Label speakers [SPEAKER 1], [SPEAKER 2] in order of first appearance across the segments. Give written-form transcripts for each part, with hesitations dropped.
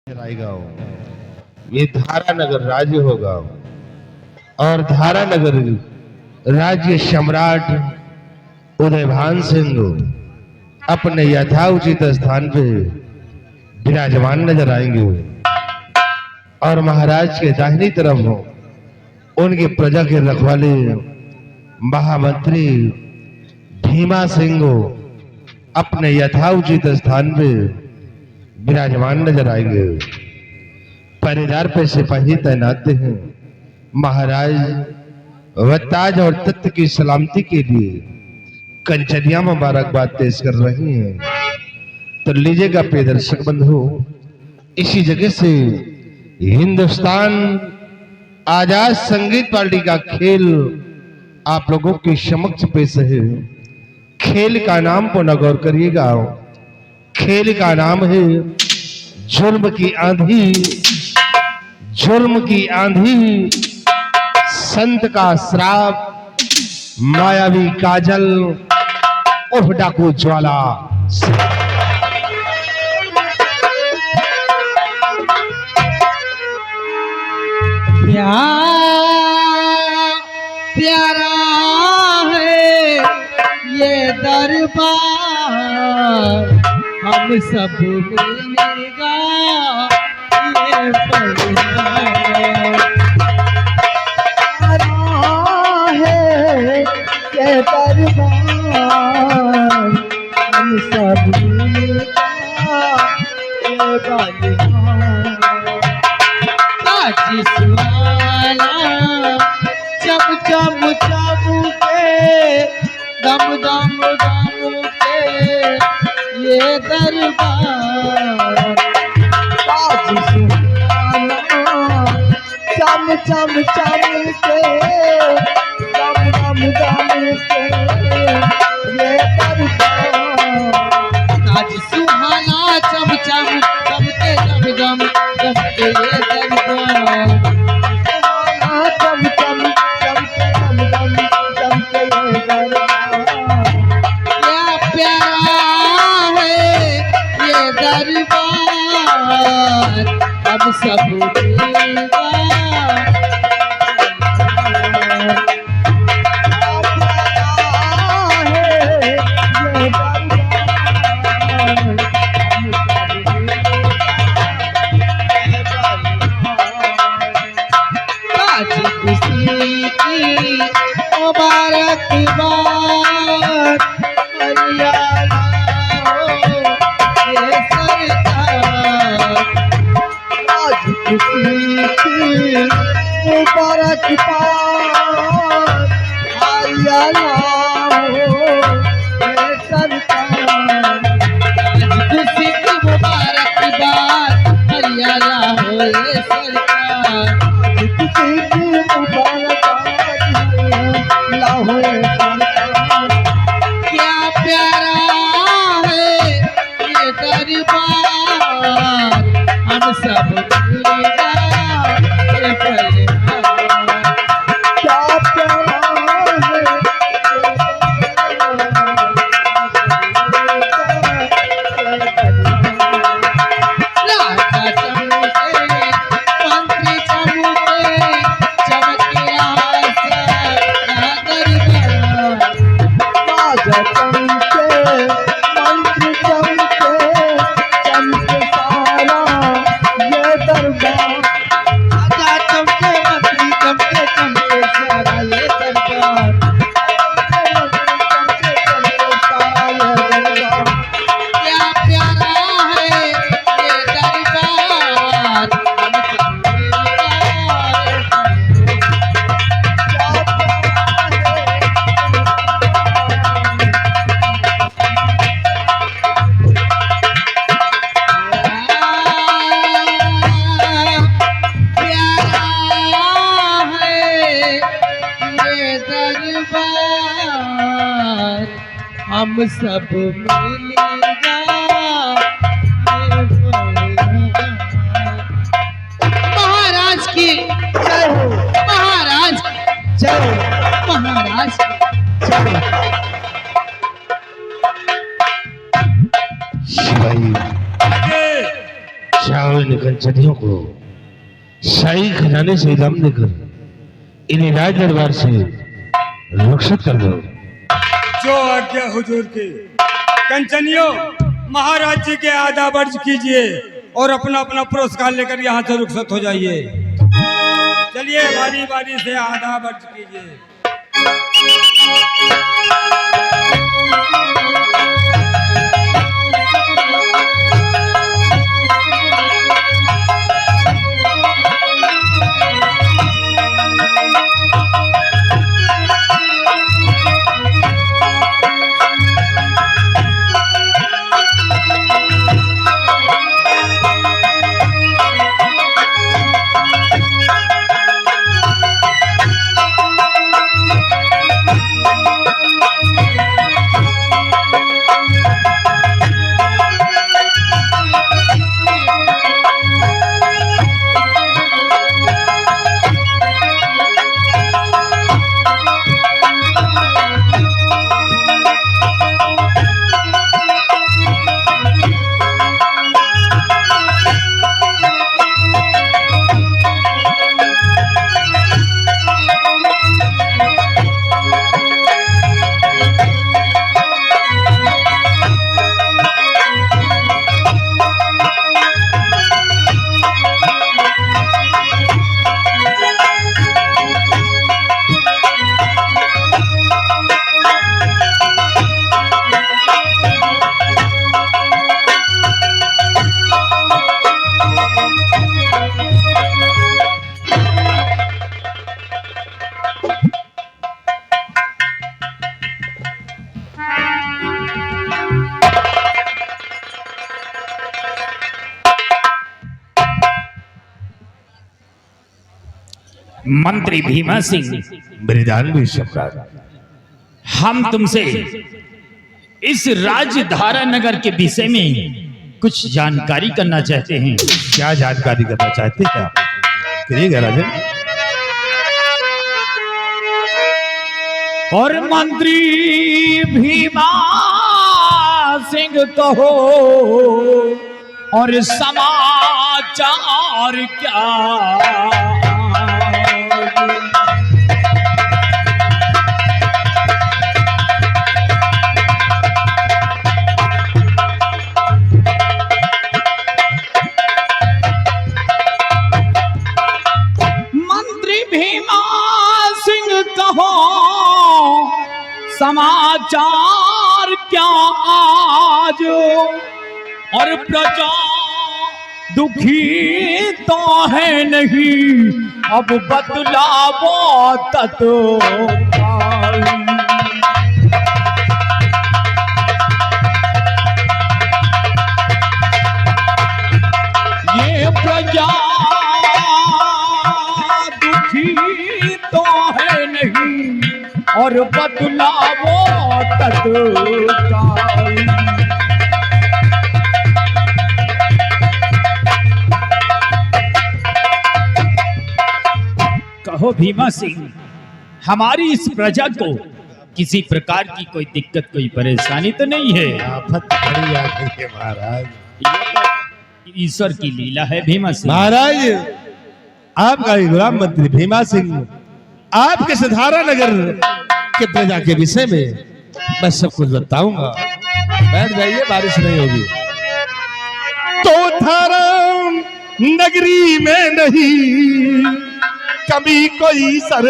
[SPEAKER 1] आएगा, ये धारा नगर राज्य होगा और धारा नगर राज्य सम्राट उदयभान सिंह अपने यथाउचित स्थान पे विराजमान नजर आएंगे और महाराज के दाहिनी तरफ हो उनके प्रजा के रखवाले महामंत्री भीमा सिंह अपने यथाउचित स्थान पे विराजमान नजर आएंगे। परिवार पे सिपाही तैनात हैं। महाराज व ताज और तख्त की सलामती के लिए कंचनिया मुबारकबाद पेश कर रही हैं। तो लीजिएगा प्रिय दर्शक बंधु, इसी जगह से हिंदुस्तान आजाद संगीत पार्टी का खेल आप लोगों के समक्ष पेश है। खेल का नाम पुनः गौर करिएगा। खेल का नाम है जुल्म की आंधी। जुल्म की आंधी, संत का श्राप, मायावी काजल, उफ डाकू ज्वाला।
[SPEAKER 2] प्यारा है ये दरबार, हम सब मिलेगा ये परिवार। प्यारा है ये दरबार, हम सब मिलेगा ये परिवार। ताज सुहाना चम चम चम के, दम दम दम के ये दरबार। ताज सुहाना चम चम चम के, दम दम दम के ये दरबार। ताज सुहाना चम चम चम के, दम दम दम के ये दरबार। चम चम चम के, दम दम दम के ये दरबार। क्या प्यारा है ये दरबार, हम सब मिलेगा। मुबारक बात हरियाणा हो ये सरकार। खुशी की मुबारक बात हरियाणा हो ये सरकार। खुशी की मुबारक हरियाणा हो ये सरकार। क्या प्यारा है ये दरबार, हम सब मिलेगा ये परिवार। हम सब मिलेगा महाराज की जय हो। महाराज जय हो। महाराज जय हो।
[SPEAKER 1] शिवाई जाओ इन कंचनियों को शाही खजाने से इनाम देकर इन्हें राज दरबार से रक्षित कर दो।
[SPEAKER 3] जो आज्ञा हुजूर की। कंचनियों, महाराज जी के आधा वर्ज कीजिए और अपना अपना पुरस्कार लेकर यहाँ से रुखसत हो जाइए। चलिए बारी बारी से आधा वर्ज कीजिए।
[SPEAKER 4] मंत्री भीमा सिंह,
[SPEAKER 1] मृदानवी सम्राट,
[SPEAKER 4] हम तुमसे इस राजधारा नगर के विषय में कुछ जानकारी करना चाहते हैं।
[SPEAKER 1] क्या जानकारी करना चाहते हैं आप? करिएगा राजन।
[SPEAKER 4] और मंत्री भीमा सिंह कहो और समाचार क्या? मंत्री भीमा सिंह कहो समाचार क्या आज? और प्रजा दुखी तो है नहीं, अब बदलावो तत्काल। ये प्रजा दुखी तो है नहीं, और बदलावो तत्काल। कहो भीमा सिंह, हमारी इस प्रजा को किसी प्रकार की कोई दिक्कत, कोई परेशानी तो नहीं है?
[SPEAKER 1] आफत खड़ी आ गई है महाराज।
[SPEAKER 4] ये तो ईश्वर की लीला है भीमा सिंह।
[SPEAKER 1] महाराज, आपका ही गुलाम मंत्री भीमा सिंह आपके सधारा नगर के प्रजा के विषय में मैं सब कुछ बताऊंगा। बैठ जाइए, बारिश नहीं होगी। तो धारा नगरी में नहीं कभी कोई सर,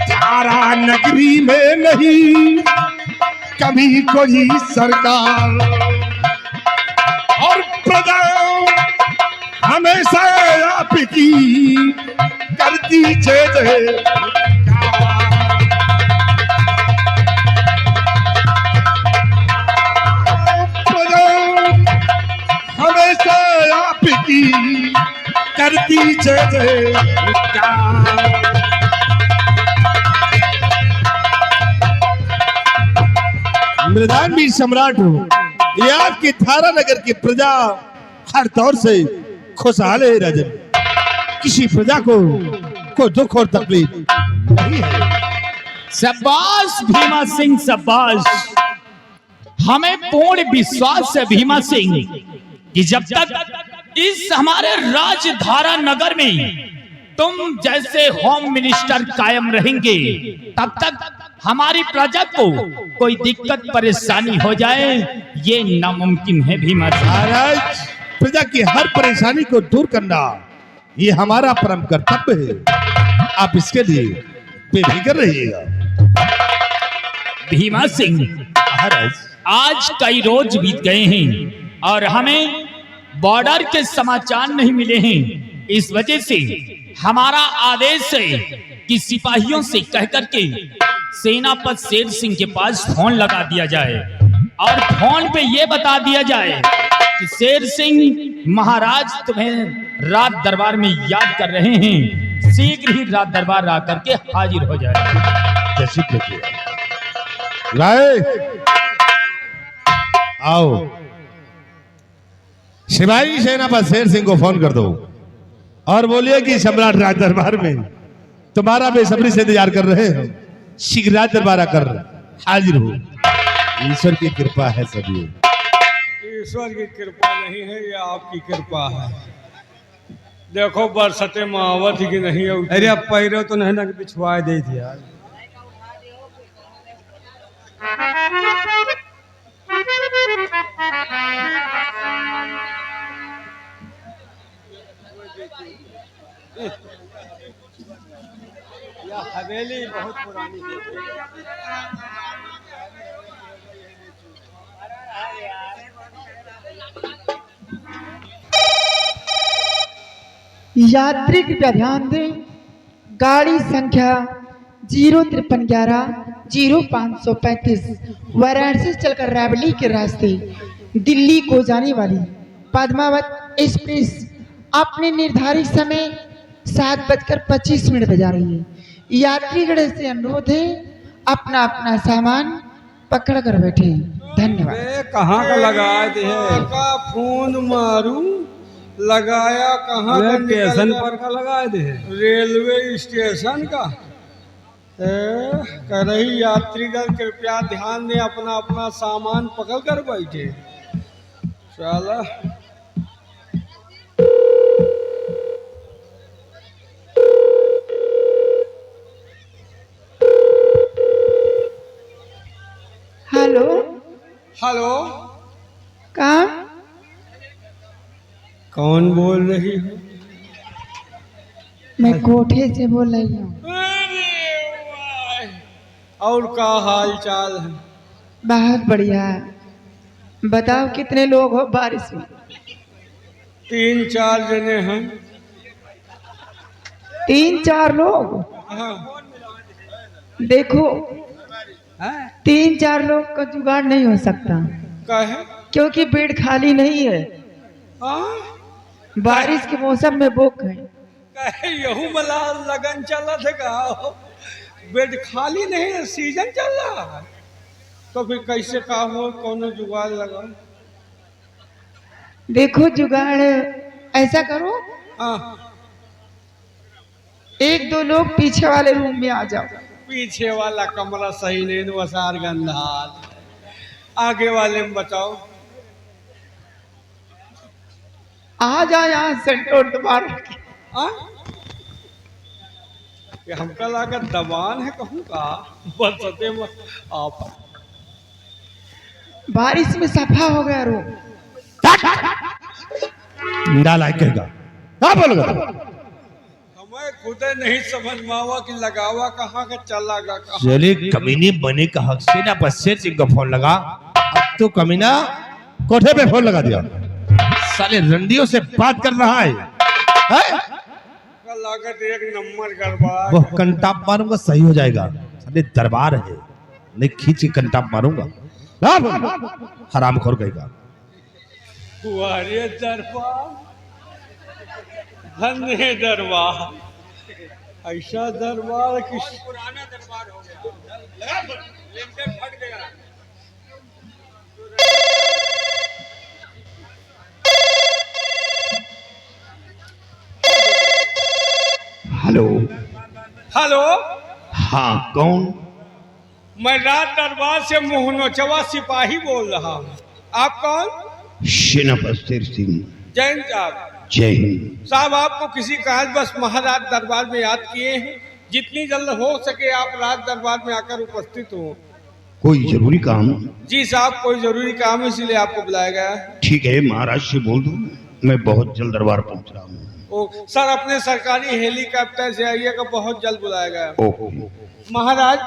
[SPEAKER 1] धारा नगरी में नहीं कभी कोई सरकार, और प्रजा हमेशा आपकी करती जय। हमेशा आपकी करती जय। मृदानवी सम्राट हूँ, ये आपकी थारा नगर की प्रजा हर तौर से खुशहाल है राजन। किसी प्रजा को कोई दुख और तकलीफ नहीं है।
[SPEAKER 4] शाबाश भीमा सिंह, शाबाश। हमें पूर्ण विश्वास है भीमा सिंह कि जब तक इस हमारे राजधारा नगर में तुम जैसे होम मिनिस्टर कायम रहेंगे, तब तक हमारी प्रजा को कोई दिक्कत परेशानी हो जाए ये नामुमकिन है भीमा सिंह।
[SPEAKER 1] महाराज, प्रजा की हर परेशानी को दूर करना ये हमारा परम कर्तव्य है। आप इसके लिए बेफिक्र रहिएगा।
[SPEAKER 4] भीमा सिंह,
[SPEAKER 1] महाराज,
[SPEAKER 4] आज कई रोज बीत गए हैं और हमें बॉर्डर के समाचार नहीं मिले हैं। इस वजह से हमारा आदेश है कि सिपाहियों से कहकर के सेनापति शेर सिंह के पास फोन लगा दिया जाए और फोन पे ये बता दिया जाए कि शेर सिंह महाराज तुम्हें रात दरबार में याद कर रहे हैं, शीघ्र ही रात दरबार आकर के हाजिर हो जाए।
[SPEAKER 1] जैसी राय, आओ। सिपाही सेनापति शेर सिंह को फोन कर दो और बोलिए कि सम्राट राज दरबार में तुम्हारा बेसब्री से इंतजार कर रहे हैं। शीघ्र राज दरबार आकर हाजिर हो। ईश्वर की कृपा है सभी।
[SPEAKER 3] ईश्वर की कृपा नहीं है, ये आपकी कृपा है। देखो बरसते महावत की नहीं है। अरे अब पैरो तो नहीं ना बिछवा दे थी यार। हवेली बहुत पुरानी
[SPEAKER 2] यात्री कृपया ध्यान दें, गाड़ी संख्या 05311-0535 वाराणसी से चलकर रायबरेली के रास्ते दिल्ली को जाने वाली पद्मावत एक्सप्रेस अपने निर्धारित समय 7:25 बजा रही है। यात्रीगण से अनुरोध है अपना अपना सामान पकड़ कर बैठे। धन्यवाद।
[SPEAKER 3] कहाँ का लगाए थे का फोन मारू लगाया कहाँ का स्टेशन पर का लगाए थे रेलवे स्टेशन का। कह रही यात्रीगण कृपया ध्यान दें अपना अपना सामान पकड़ कर बैठे। चला
[SPEAKER 2] हेलो
[SPEAKER 3] हेलो,
[SPEAKER 2] कहाँ?
[SPEAKER 3] कौन बोल रही हो?
[SPEAKER 2] मैं कोठे से बोल रही हूँ।
[SPEAKER 3] और का हाल चाल है?
[SPEAKER 2] बहुत बढ़िया। बताओ कितने लोग हो बारिश में?
[SPEAKER 3] 3-4 जने हैं।
[SPEAKER 2] 3-4 लोग?
[SPEAKER 3] हाँ।
[SPEAKER 2] देखो 3-4 लोग का जुगाड़ नहीं हो सकता।
[SPEAKER 3] कहे?
[SPEAKER 2] क्योंकि बेड खाली नहीं है।
[SPEAKER 3] हाँ?
[SPEAKER 2] बारिश के मौसम में बुक है।
[SPEAKER 3] कहे यहू मला लगन चला थे का बेड खाली नहीं है, सीजन चल रहा है तो फिर कैसे का हो कौन जुगाड़ लगा?
[SPEAKER 2] देखो जुगाड़ ऐसा करो,
[SPEAKER 3] हाँ।
[SPEAKER 2] 1-2 लोग पीछे वाले रूम में आ जाओ।
[SPEAKER 3] पीछे वाला कमरा सही नहीं, वसार गंधाल। आगे वाले में बताओ।
[SPEAKER 2] आ जाओ यहाँ सेंटर दबार।
[SPEAKER 3] हाँ? ये हमका लागत दबान है कहूँ का बरसते में आप
[SPEAKER 2] बारिश में सफा हो गया रूम।
[SPEAKER 1] नालायक कहेगा। हाँ बोलोगा।
[SPEAKER 3] हमें खुद नहीं समझ में आवा कि लगावा कहाँ का चलागा कहाँ।
[SPEAKER 1] चलिए कमीनी बने का हक से ना बस शेर सिंह को फोन लगा। अब तो कमीना कोठे पे फोन लगा दिया। साले रंडियों से बात कर रहा है, है?
[SPEAKER 3] लागत 1 नंबर गड़बड़।
[SPEAKER 1] वो कंटाप मारूंगा सही हो जाएगा। साले दरबार है, नहीं खींच के कंटाप मारूंगा। हराम खोर कहेगा।
[SPEAKER 3] कुआरे दरबार, धन्य दरबार, ऐसा दरबार किस पुराना दरबार हो गया। फट गया।
[SPEAKER 1] हेलो।
[SPEAKER 3] हेलो।
[SPEAKER 1] हाँ कौन?
[SPEAKER 3] मैं राज दरबार से मोहनोचवा सिपाही बोल रहा हूँ। आप कौन?
[SPEAKER 5] सेनापति शेर सिंह।
[SPEAKER 3] जैन साहब।
[SPEAKER 5] जय हिंद।
[SPEAKER 3] साहब आपको किसी काज बस महाराज दरबार में याद किए हैं। जितनी जल्द हो सके आप राज दरबार में आकर उपस्थित हो।
[SPEAKER 5] कोई जरूरी काम?
[SPEAKER 3] जी साहब कोई जरूरी काम है इसीलिए आपको बुलाया गया है।
[SPEAKER 5] ठीक है, महाराज से बोल दूं मैं बहुत जल्द दरबार पहुंच रहा हूँ।
[SPEAKER 3] ओ सर अपने सरकारी हेलीकॉप्टर से आइएगा, बहुत जल्द बुलाया गया है।
[SPEAKER 5] ओके।
[SPEAKER 3] महाराज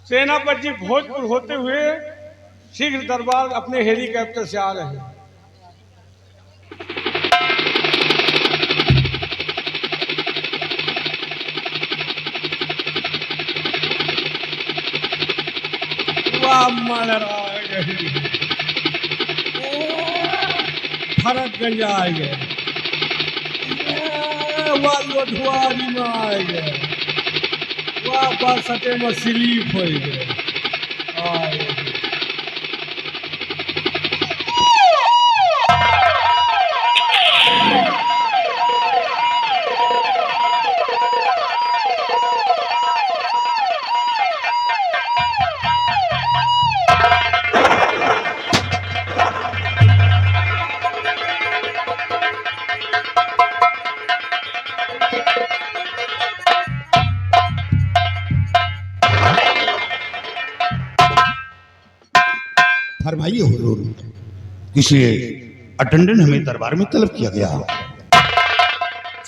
[SPEAKER 3] सेनापति जी भोजपुर होते हुए शीघ्र दरबार अपने हेलीकॉप्टर से आ रहे हैं। भरतगंज आए गए, वह लोधवारी में आए गए, वह बसटे में स्लीप हो गए।
[SPEAKER 5] फरमाइए हुजूर, किसी अटेंडेंट हमें दरबार में तलब किया गया।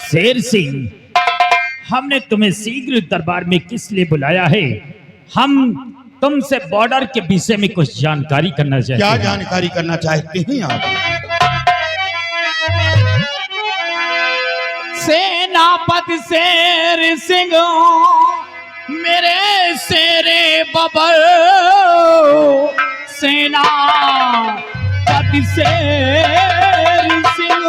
[SPEAKER 4] शेर सिंह, हमने तुम्हें शीघ्र दरबार में किस लिए बुलाया है? हम तुमसे बॉर्डर के विषय में कुछ जानकारी करना चाहते
[SPEAKER 5] क्या
[SPEAKER 4] हैं।
[SPEAKER 5] जानकारी करना चाहते हैं आप?
[SPEAKER 4] सेनापति शेर सिंह मेरे शेरे बबर, सेनापति शेर सिंह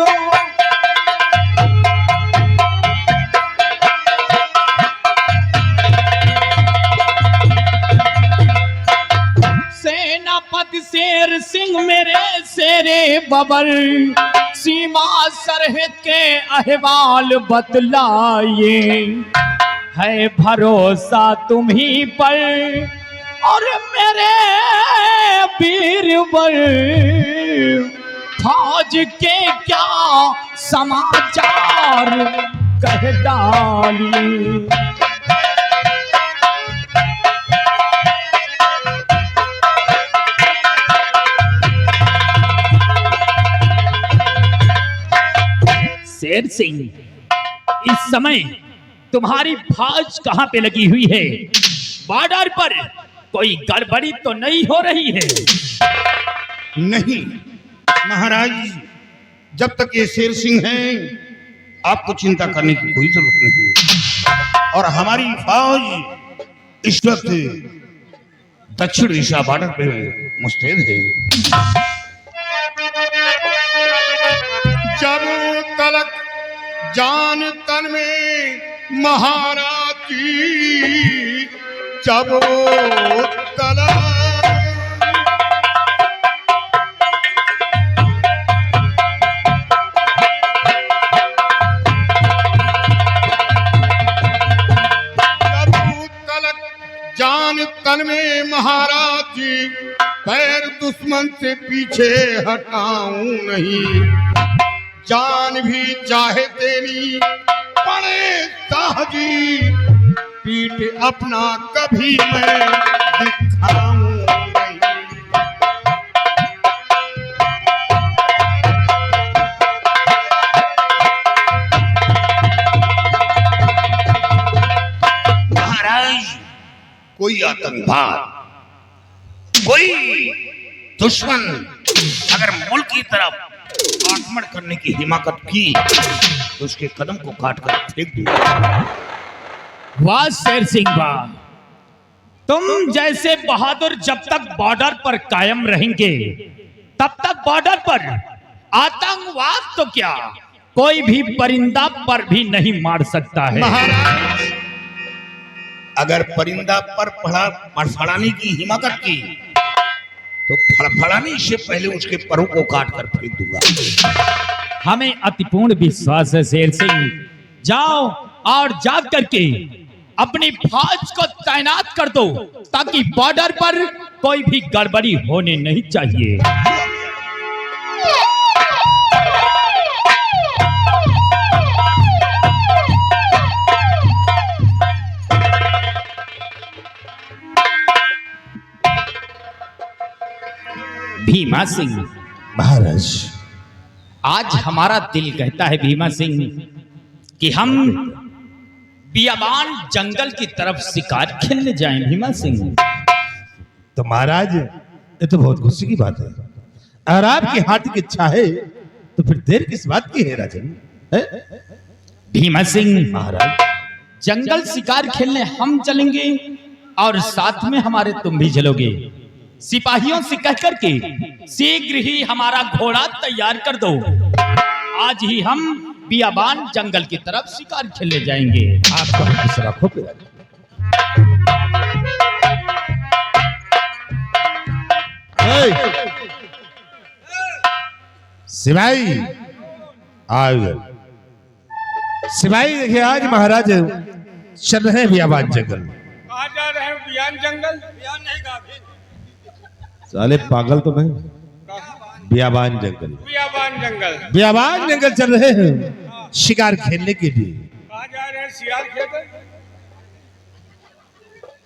[SPEAKER 4] सेनापति शेर सिंह मेरे शेरे बबर, सीमा सरहद के अहवाल बतलाइए, है भरोसा तुम्ही पर और मेरे बीरबल, फौज के क्या समाचार कह डाली। शेर सिंह, इस समय तुम्हारी फौज कहां पे लगी हुई है? बॉर्डर पर कोई गड़बड़ी तो नहीं हो रही है?
[SPEAKER 5] नहीं महाराज, जब तक ये शेर सिंह हैं आपको चिंता करने की कोई जरूरत नहीं। और हमारी फौज इस वक्त दक्षिण दिशा बॉर्डर पे मुस्तैद है। जब तलक जान तन में महाराती, जब तलक जान तन में महाराती, पैर दुश्मन से पीछे हटाऊं नहीं, जान भी चाहे तेरी पड़े साहजी, पीठ अपना कभी मैं दिखाऊं नहीं। महाराज, कोई आतंकवाद, कोई दुश्मन अगर मुल्क की तरफ आक्रमण करने की हिमाकत की तो उसके कदम को काट कर फेंक दूंगा।
[SPEAKER 4] वाह शेर सिंह वाह, तुम जैसे बहादुर जब तक बॉर्डर पर कायम रहेंगे तब तक बॉर्डर पर आतंकवाद तो क्या, कोई भी परिंदा पर भी नहीं मार सकता है।
[SPEAKER 5] महाराज, अगर परिंदा पर फड़फड़ाने की हिमाकत की तो फड़फड़ाने से पहले उसके परों को काट कर फेंक दूंगा।
[SPEAKER 4] हमें अतिपूर्ण विश्वास है शेर सिंह, जाओ और जाग करके अपनी फौज को तैनात कर दो ताकि बॉर्डर पर कोई भी गड़बड़ी होने नहीं चाहिए। भीमा सिंह
[SPEAKER 1] महाराज,
[SPEAKER 4] आज हमारा दिल कहता है भीमा सिंह कि हम बियाबान जंगल की तरफ शिकार खेलने जाएं। भीमा सिंह,
[SPEAKER 1] तो महाराज ये तो बहुत खुशी की बात है। अगर आपकी हार्ट की इच्छा है तो फिर देर किस बात की है राजन? है?
[SPEAKER 4] भीमा सिंह,
[SPEAKER 1] महाराज
[SPEAKER 4] जंगल शिकार खेलने हम चलेंगे और साथ में हमारे तुम भी चलोगे। सिपाहियों से कह करके शीघ्र ही हमारा घोड़ा तैयार कर दो। आज ही हम बियाबान जंगल की तरफ शिकार खेलने जाएंगे।
[SPEAKER 1] आपको किस रखो पे सिपाही आ गए। सिपाही देखिए, आज महाराज चल रहे हैं बियाबान जंगल।
[SPEAKER 3] कहाँ जा रहे हैं? बियान जंगल? बियान नहीं गाभिन।
[SPEAKER 1] साले पागल तो नहीं, बियाबान जंगल।
[SPEAKER 3] बियाबान जंगल।
[SPEAKER 1] बियाबान जंगल चल रहे हैं शिकार खेलने के लिए।
[SPEAKER 3] कहाँ जा रहे हैं? शिकार खेलने?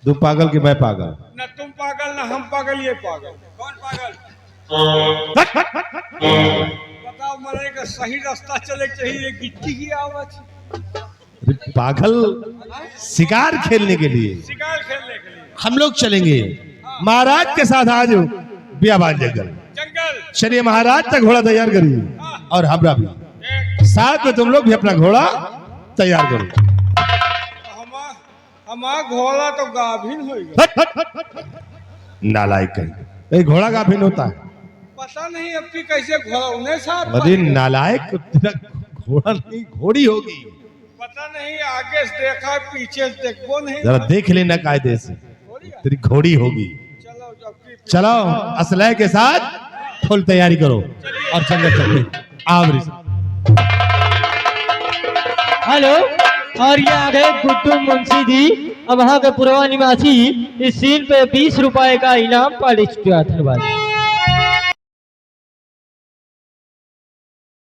[SPEAKER 1] तू पागल कि मैं पागल?
[SPEAKER 3] न तुम पागल न हम पागल, ये पागल। कौन पागल? बताओ मरे का सही रास्ता चले चाहिए, गिट्टी की आवाज।
[SPEAKER 1] अरे पागल, शिकार खेलने के लिए
[SPEAKER 3] शिकार खेलने के लिए
[SPEAKER 1] हम लोग चलेंगे महाराज के साथ आज बियाबान जंगल।
[SPEAKER 3] जंगल।
[SPEAKER 1] चलिए महाराज तक घोड़ा तैयार करिए और हमरा भी साथ में, तुम लोग भी अपना घोड़ा तैयार करो।
[SPEAKER 3] हमारा घोड़ा तो गाभिन होगा।
[SPEAKER 1] नालायक कहीं, घोड़ा गाभिन होता है?
[SPEAKER 3] पता नहीं अब की कैसे घोड़ा उन्हें साथ।
[SPEAKER 1] अरे नालायक, तेरा घोड़ा नहीं घोड़ी होगी।
[SPEAKER 3] पता नहीं, आगे से देखा पीछे से देखो नहीं।
[SPEAKER 1] जरा देख लेना कायदे से, तेरी घोड़ी होगी। चलो असलहे के साथ फुल तैयारी करो और जंगल चलते। आवरी
[SPEAKER 6] हेलो, और ये आ गए गुड्डू मुंशी जी। अब वहाँ के पुरवा निवासी इस सीन पे 20 रुपए का इनाम पार्टिसिपेट। धन्यवाद।